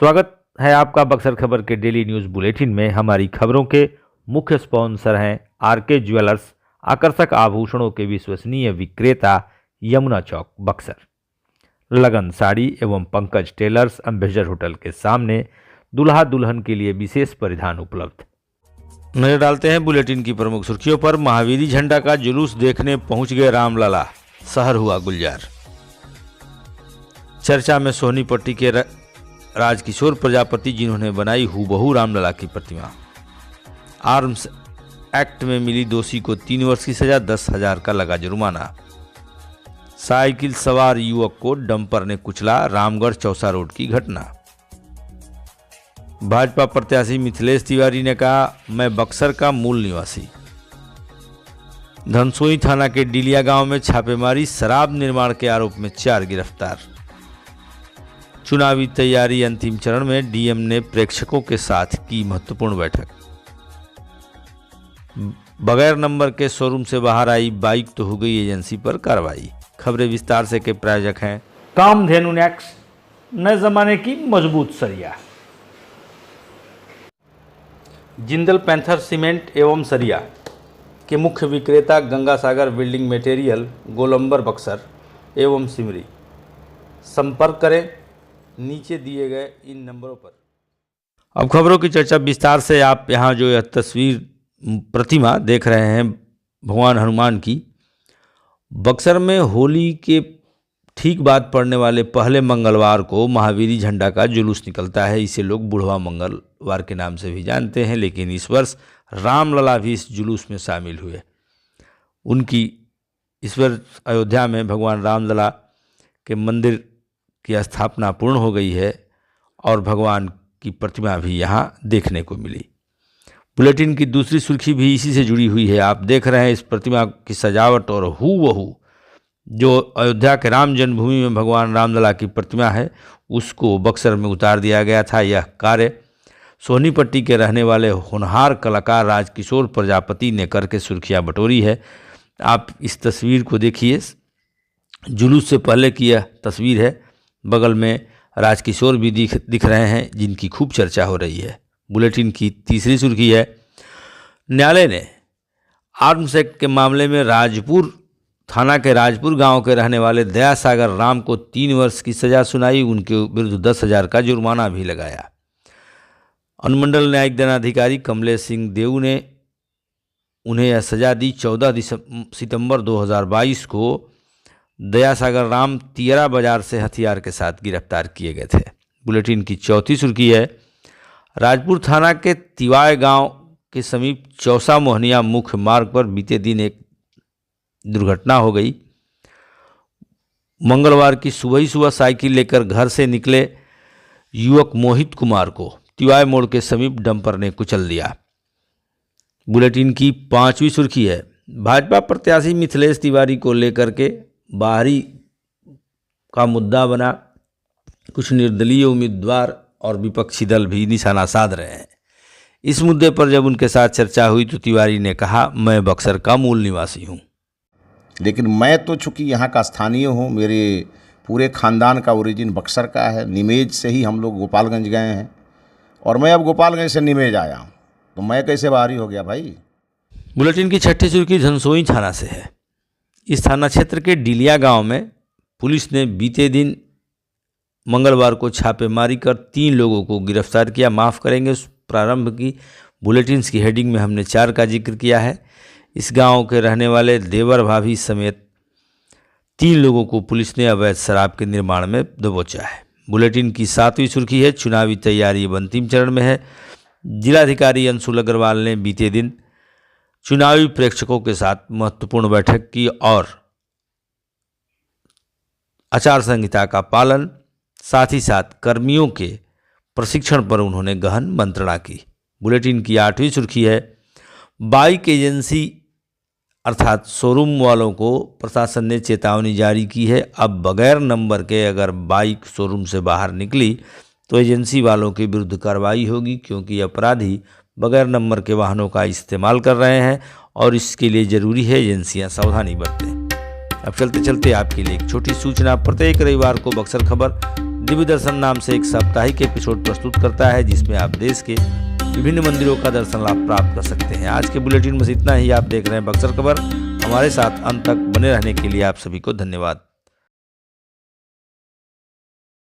स्वागत है आपका बक्सर खबर के डेली न्यूज़ बुलेटिन में। हमारी खबरों के मुख्य स्पॉन्सर हैं आरके ज्वेलर्स, आकर्षक आभूषणों के विश्वसनीय विक्रेता, यमुना चौक बक्सर। लगन साड़ी एवं पंकज टेलर्स, एम्बेसडर होटल के सामने, दुल्हा दुल्हन के लिए विशेष परिधान उपलब्ध। नजर डालते हैं बुलेटिन की प्रमुख सुर्खियों पर। महावीरी झंडा का जुलूस देखने पहुंच गए रामलला, शहर हुआ गुलजार। चर्चा में सोनीपट्टी के राजकिशोर प्रजापति, जिन्होंने बनाई हूबहू रामलला की प्रतिमा। आर्म्स एक्ट में मिली दोषी को 3 वर्ष की सजा, 10,000 का लगा जुर्माना। साइकिल सवार युवक को डंपर ने कुचला, रामगढ़ चौसा रोड की घटना। भाजपा प्रत्याशी मिथिलेश तिवारी ने कहा, मैं बक्सर का मूल निवासी। धनसोई थाना के डिलिया गांव में छापेमारी, शराब निर्माण के आरोप में 4 गिरफ्तार। चुनावी तैयारी अंतिम चरण में, डीएम ने प्रेक्षकों के साथ की महत्वपूर्ण बैठक। बगैर नंबर के शोरूम से बाहर आई बाइक तो हो गई एजेंसी पर कार्रवाई। खबरें विस्तार से के प्रायोजक हैं कामधेनु नेक्स, नए जमाने की मजबूत सरिया। जिंदल पैंथर सीमेंट एवं सरिया के मुख्य विक्रेता गंगा सागर बिल्डिंग मटेरियल, गोलंबर बक्सर एवं सिमरी। संपर्क करें नीचे दिए गए इन नंबरों पर। अब खबरों की चर्चा विस्तार से। आप यहाँ जो यह तस्वीर प्रतिमा देख रहे हैं भगवान हनुमान की, बक्सर में होली के ठीक बाद पड़ने वाले पहले मंगलवार को महावीरी झंडा का जुलूस निकलता है। इसे लोग बुढ़वा मंगलवार के नाम से भी जानते हैं, लेकिन इस वर्ष रामलला भी इस जुलूस में शामिल हुए। उनकी इस वर्ष अयोध्या में भगवान रामलला के मंदिर की स्थापना पूर्ण हो गई है और भगवान की प्रतिमा भी यहाँ देखने को मिली। बुलेटिन की दूसरी सुर्खी भी इसी से जुड़ी हुई है। आप देख रहे हैं इस प्रतिमा की सजावट और हूबहू जो अयोध्या के राम जन्मभूमि में भगवान रामलला की प्रतिमा है उसको बक्सर में उतार दिया गया था। यह कार्य सोनीपट्टी के रहने वाले होनहार कलाकार राजकिशोर प्रजापति ने करके सुर्खियाँ बटोरी है। आप इस तस्वीर को देखिए, जुलूस से पहले की यह तस्वीर है। बगल में राजकिशोर भी दिख रहे हैं, जिनकी खूब चर्चा हो रही है। बुलेटिन की तीसरी सुर्खी है, न्यायालय ने आर्म्स एक्ट के मामले में राजपुर थाना के राजपुर गांव के रहने वाले दया सागर राम को 3 वर्ष की सजा सुनाई। उनके विरुद्ध 10,000 का जुर्माना भी लगाया। अनुमंडल न्यायिक दंडाधिकारी कमलेश सिंह देव ने उन्हें यह सजा दी। 14 सितंबर 2022 को दया सागर राम तियरा बाजार से हथियार के साथ गिरफ्तार किए गए थे। बुलेटिन की चौथी सुर्खी है, राजपुर थाना के तिवाय गांव के समीप चौसा मोहनिया मुख्य मार्ग पर बीते दिन एक दुर्घटना हो गई। मंगलवार की सुबह साइकिल लेकर घर से निकले युवक मोहित कुमार को तिवाय मोड़ के समीप डंपर ने कुचल दिया। बुलेटिन की 5वीं सुर्खी है, भाजपा प्रत्याशी मिथिलेश तिवारी को लेकर के बाहरी का मुद्दा बना। कुछ निर्दलीय उम्मीदवार और विपक्षी दल भी निशाना साध रहे हैं। इस मुद्दे पर जब उनके साथ चर्चा हुई तो तिवारी ने कहा, मैं बक्सर का मूल निवासी हूं, लेकिन मैं तो चूँकि यहाँ का स्थानीय हूँ, मेरे पूरे ख़ानदान का ओरिजिन बक्सर का है। निमेज से ही हम लोग गोपालगंज गए हैं और मैं अब गोपालगंज से निमेज आया हूँ, तो मैं कैसे बाहरी हो गया भाई। बुलेटिन की 6ठी सुर्खी धनसोई थाना से है। इस थाना क्षेत्र के डिलिया गांव में पुलिस ने बीते दिन मंगलवार को छापेमारी कर 3 लोगों को गिरफ्तार किया। माफ़ करेंगे, उस प्रारंभ की बुलेटिन्स की हेडिंग में हमने 4 का जिक्र किया है। इस गांव के रहने वाले देवर भाभी समेत 3 लोगों को पुलिस ने अवैध शराब के निर्माण में दबोचा है। बुलेटिन की 7वीं सुर्खी है, चुनावी तैयारी अब अंतिम चरण में है। जिलाधिकारी अंशुल अग्रवाल ने बीते दिन चुनावी प्रेक्षकों के साथ महत्वपूर्ण बैठक की और आचार संहिता का पालन, साथ ही साथ कर्मियों के प्रशिक्षण पर उन्होंने गहन मंत्रणा की। बुलेटिन की 8वीं सुर्खी है, बाइक एजेंसी अर्थात शोरूम वालों को प्रशासन ने चेतावनी जारी की है। अब बगैर नंबर के अगर बाइक शोरूम से बाहर निकली तो एजेंसी वालों के विरुद्ध कार्रवाई होगी, क्योंकि अपराधी बगैर नंबर के वाहनों का इस्तेमाल कर रहे हैं और इसके लिए ज़रूरी है एजेंसियां सावधानी बरतें। अब चलते चलते आपके लिए एक छोटी सूचना, प्रत्येक रविवार को बक्सर खबर दिव्य दर्शन नाम से एक साप्ताहिक एपिसोड प्रस्तुत करता है, जिसमें आप देश के विभिन्न मंदिरों का दर्शन लाभ प्राप्त कर सकते हैं। आज के बुलेटिन में इतना ही। आप देख रहे हैं बक्सर खबर। हमारे साथ अंत तक बने रहने के लिए आप सभी को धन्यवाद।